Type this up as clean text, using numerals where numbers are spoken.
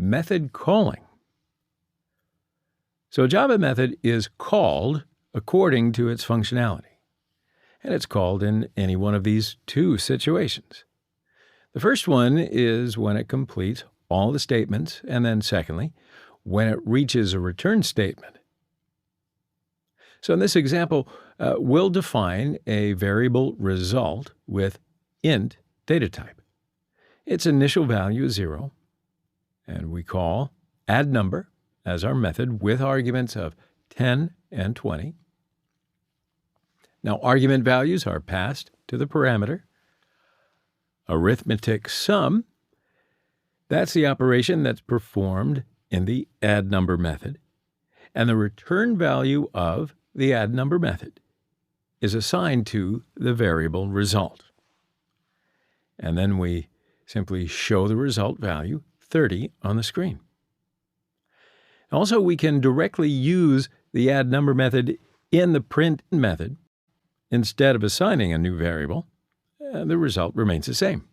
method calling. So a Java method is called according to its functionality, and it's called in any one of these two situations. The first one is when it completes all the statements, and then secondly, when it reaches a return statement. So in this example, we'll define a variable result with int data type. Its initial value is 0, and we call addNumber as our method with arguments of 10 and 20. Now, argument values are passed to the parameter. Arithmetic sum, that's the operation that's performed in the addNumber method, and the return value of the addNumber method is assigned to the variable result. And then we simply show the result value, 30, on the screen. Also, we can directly use the addNumber method in the print method instead of assigning a new variable, and the result remains the same.